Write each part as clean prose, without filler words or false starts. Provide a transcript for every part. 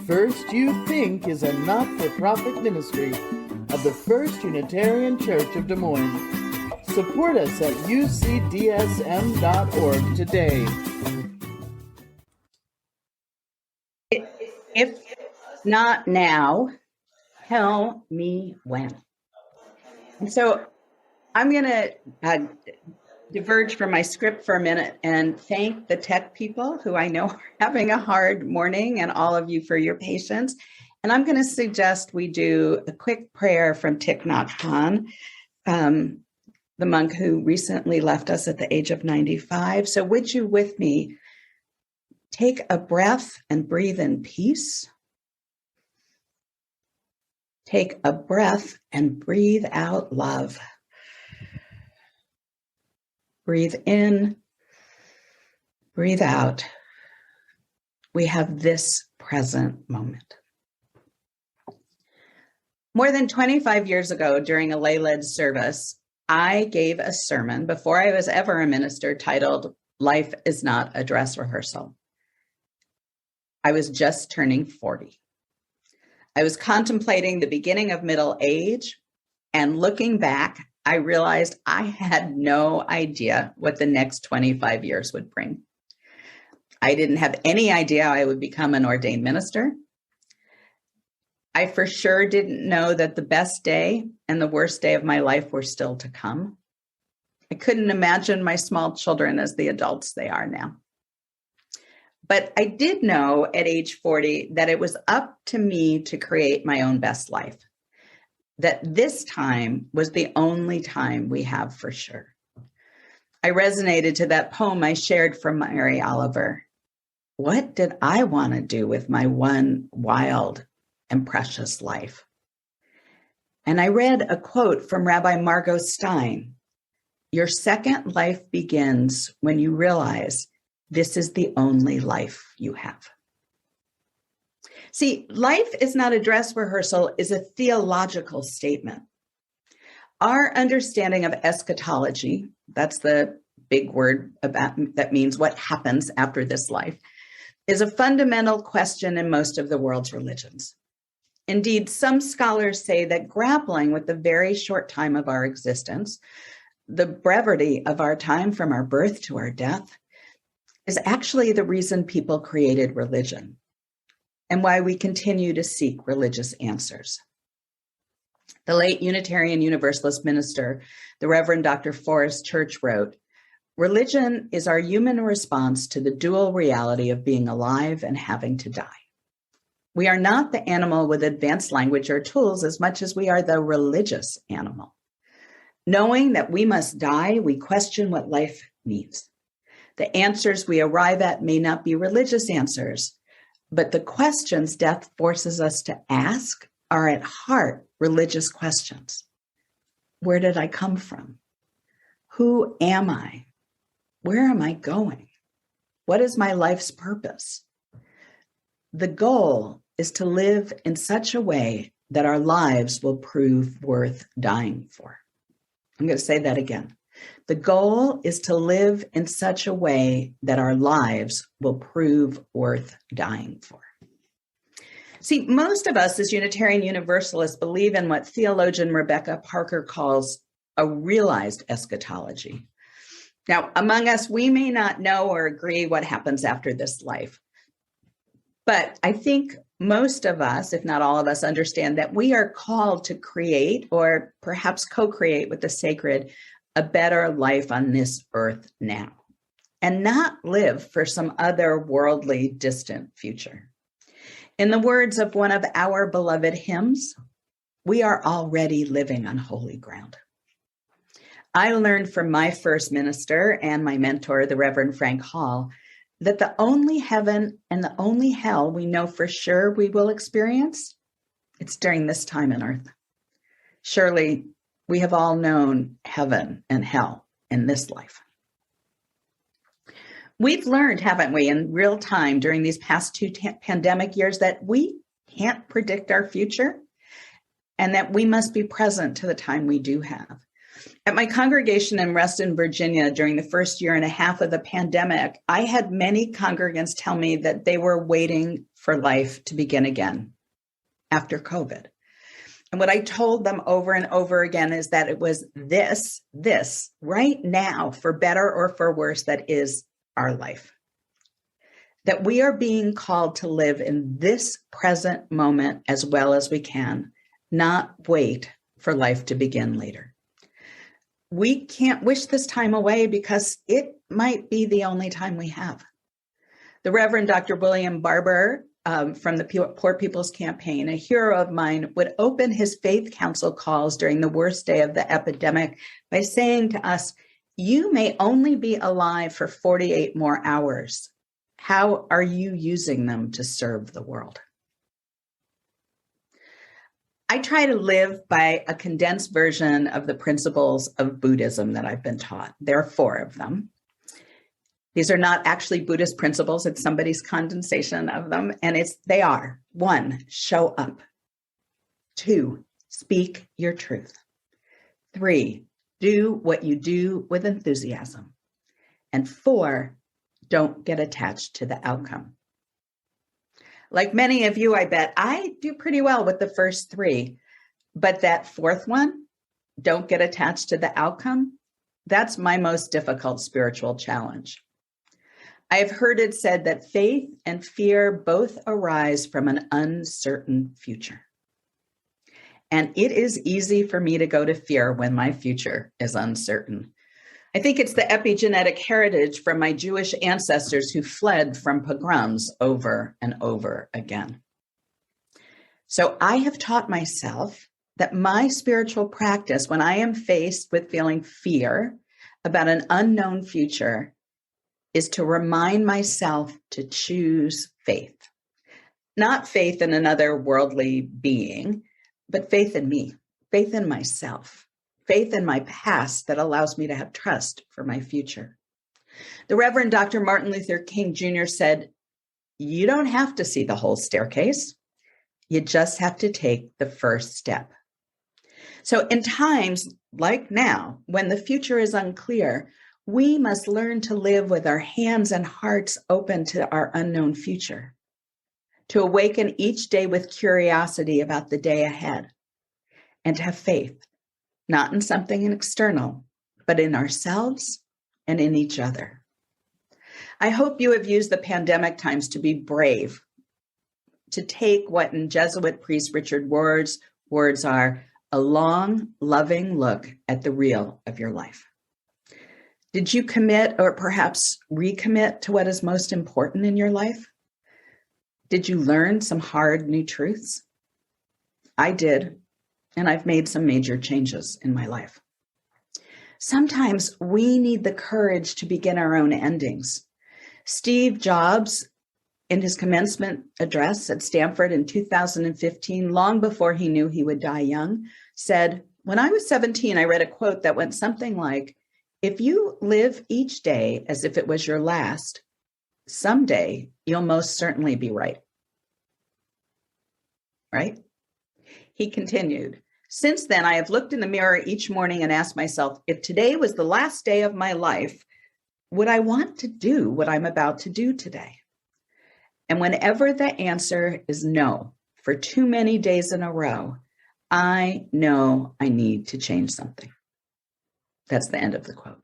First You Think is a not-for-profit ministry of the First Unitarian Church of Des Moines. Support us at ucdsm.org today. If not now, tell me when. And so I'm going to diverge from my script for a minute and thank the tech people who I know are having a hard morning, and all of you for your patience. And I'm going to suggest we do a quick prayer from Thich Nhat Hanh, the monk who recently left us at the age of 95. So would you with me take a breath and breathe in peace? Take a breath and breathe out love. Breathe in, breathe out. We have this present moment. More than 25 years ago, during a lay-led service, I gave a sermon before I was ever a minister titled, "Life is Not a Dress Rehearsal." I was just turning 40. I was contemplating the beginning of middle age, and looking back, I realized I had no idea what the next 25 years would bring. I didn't have any idea I would become an ordained minister. I for sure didn't know that the best day and the worst day of my life were still to come. I couldn't imagine my small children as the adults they are now. But I did know at age 40 that it was up to me to create my own best life. That this time was the only time we have for sure. I resonated to that poem I shared from Mary Oliver. What did I want to do with my one wild and precious life? And I read a quote from Rabbi Margot Stein. Your second life begins when you realize this is the only life you have. See, life is not a dress rehearsal is a theological statement. Our understanding of eschatology, that's the big word that means what happens after this life, is a fundamental question in most of the world's religions. Indeed, some scholars say that grappling with the very short time of our existence, the brevity of our time from our birth to our death, is actually the reason people created religion, and why we continue to seek religious answers. The late Unitarian Universalist minister, the Reverend Dr. Forrest Church, wrote, "Religion is our human response to the dual reality of being alive and having to die. We are not the animal with advanced language or tools as much as we are the religious animal. Knowing that we must die, we question what life means. The answers we arrive at may not be religious answers, but the questions death forces us to ask are at heart religious questions. Where did I come from? Who am I? Where am I going? What is my life's purpose? The goal is to live in such a way that our lives will prove worth dying for." I'm going to say that again. The goal is to live in such a way that our lives will prove worth dying for. See, most of us as Unitarian Universalists believe in what theologian Rebecca Parker calls a realized eschatology. Now, among us, we may not know or agree what happens after this life. But I think most of us, if not all of us, understand that we are called to create or perhaps co-create with the sacred a better life on this earth now, and not live for some other worldly, distant future. In the words of one of our beloved hymns, we are already living on holy ground. I learned from my first minister and my mentor, the Reverend Frank Hall, that the only heaven and the only hell we know for sure we will experience, it's during this time on earth. Surely we have all known heaven and hell in this life. We've learned, haven't we, in real time during these past two pandemic years that we can't predict our future and that we must be present to the time we do have. At my congregation in Reston, Virginia, during the first year and a half of the pandemic, I had many congregants tell me that they were waiting for life to begin again after COVID. And what I told them over and over again is that it was this right now, for better or for worse, that is our life. That we are being called to live in this present moment as well as we can, not wait for life to begin later. We can't wish this time away because it might be the only time we have. The Reverend Dr. William Barber from the Poor People's Campaign, a hero of mine, would open his faith council calls during the worst day of the epidemic by saying to us, "You may only be alive for 48 more hours. How are you using them to serve the world?" I try to live by a condensed version of the principles of Buddhism that I've been taught. There are 4 of them. These are not actually Buddhist principles. It's somebody's condensation of them. And they are: 1, show up. 2, speak your truth. 3, do what you do with enthusiasm. And 4, don't get attached to the outcome. Like many of you, I bet I do pretty well with the first 3, but that 4th one, don't get attached to the outcome, that's my most difficult spiritual challenge. I have heard it said that faith and fear both arise from an uncertain future. And it is easy for me to go to fear when my future is uncertain. I think it's the epigenetic heritage from my Jewish ancestors who fled from pogroms over and over again. So I have taught myself that my spiritual practice, when I am faced with feeling fear about an unknown future, is to remind myself to choose faith. Not faith in another worldly being, but faith in me, faith in myself, faith in my past that allows me to have trust for my future. The Reverend Dr. Martin Luther King Jr. said, "You don't have to see the whole staircase. You just have to take the first step." So in times like now, when the future is unclear, we must learn to live with our hands and hearts open to our unknown future, to awaken each day with curiosity about the day ahead, and to have faith, not in something external, but in ourselves and in each other. I hope you have used the pandemic times to be brave, to take what in Jesuit priest Richard Ward's words are, a long, loving look at the real of your life. Did you commit or perhaps recommit to what is most important in your life? Did you learn some hard new truths? I did, and I've made some major changes in my life. Sometimes we need the courage to begin our own endings. Steve Jobs, in his commencement address at Stanford in 2015, long before he knew he would die young, said, "When I was 17, I read a quote that went something like, if you live each day as if it was your last, someday you'll most certainly be right." Right? He continued, "Since then, I have looked in the mirror each morning and asked myself, if today was the last day of my life, would I want to do what I'm about to do today? And whenever the answer is no, for too many days in a row, I know I need to change something." That's the end of the quote.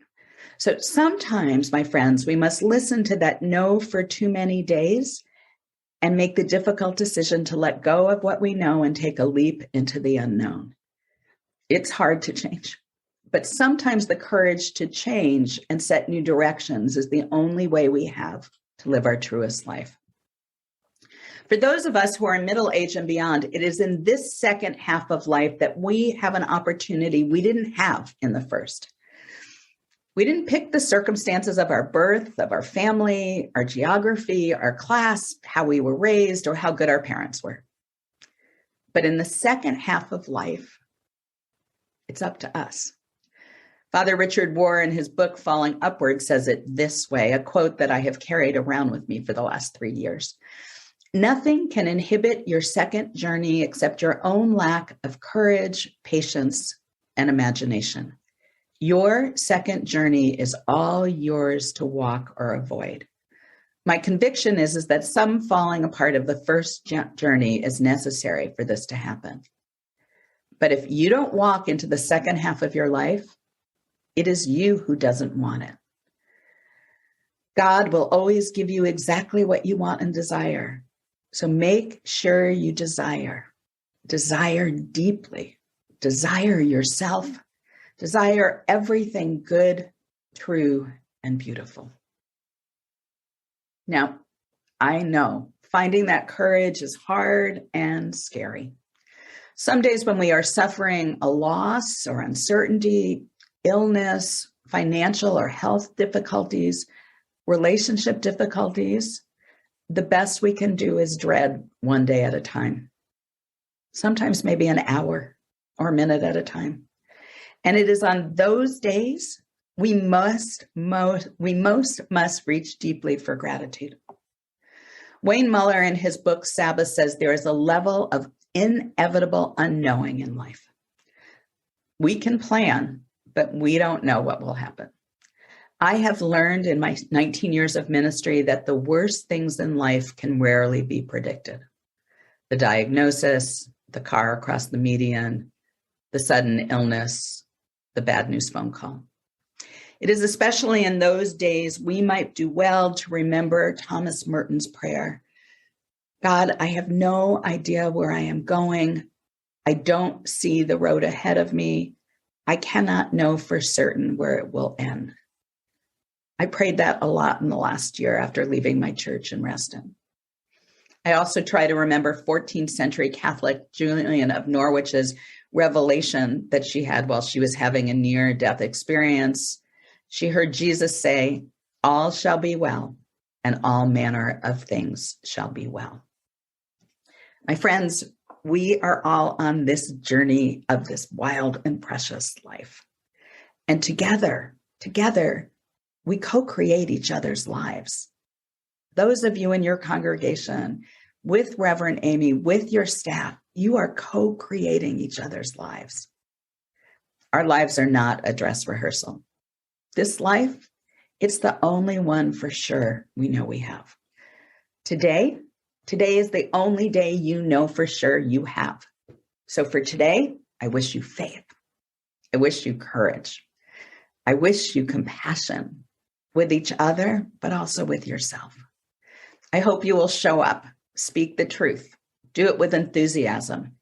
So sometimes, my friends, we must listen to that no for too many days and make the difficult decision to let go of what we know and take a leap into the unknown. It's hard to change, but sometimes the courage to change and set new directions is the only way we have to live our truest life. For those of us who are in middle age and beyond, it is in this second half of life that we have an opportunity we didn't have in the first. We didn't pick the circumstances of our birth, of our family, our geography, our class, how we were raised, or how good our parents were. But in the second half of life, it's up to us. Father Richard Rohr, in his book, Falling Upward, says it this way, a quote that I have carried around with me for the last 3 years. "Nothing can inhibit your second journey except your own lack of courage, patience, and imagination. Your second journey is all yours to walk or avoid. My conviction is that some falling apart of the first journey is necessary for this to happen. But if you don't walk into the second half of your life, it is you who doesn't want it. God will always give you exactly what you want and desire. So make sure you desire deeply, desire yourself, desire everything good, true, and beautiful. Now, I know finding that courage is hard and scary. Some days when we are suffering a loss or uncertainty, illness, financial or health difficulties, relationship difficulties, the best we can do is dread one day at a time. Sometimes maybe an hour or a minute at a time. And it is on those days we most must reach deeply for gratitude. Wayne Muller in his book Sabbath says there is a level of inevitable unknowing in life. We can plan, but we don't know what will happen. I have learned in my 19 years of ministry that the worst things in life can rarely be predicted. The diagnosis, the car across the median, the sudden illness, the bad news phone call. It is especially in those days we might do well to remember Thomas Merton's prayer. God, I have no idea where I am going. I don't see the road ahead of me. I cannot know for certain where it will end. I prayed that a lot in the last year after leaving my church in Reston. I also try to remember 14th century Catholic Julian of Norwich's revelation that she had while she was having a near-death experience. She heard Jesus say, "All shall be well, and all manner of things shall be well." My friends, we are all on this journey of this wild and precious life. And together, we co-create each other's lives. Those of you in your congregation, with Reverend Amy, with your staff, you are co-creating each other's lives. Our lives are not a dress rehearsal. This life, it's the only one for sure we know we have. Today is the only day you know for sure you have. So for today, I wish you faith. I wish you courage. I wish you compassion with each other, but also with yourself. I hope you will show up, speak the truth, do it with enthusiasm,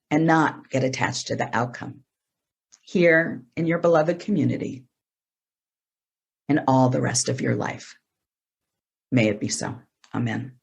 and not get attached to the outcome. Here in your beloved community and all the rest of your life. May it be so. Amen.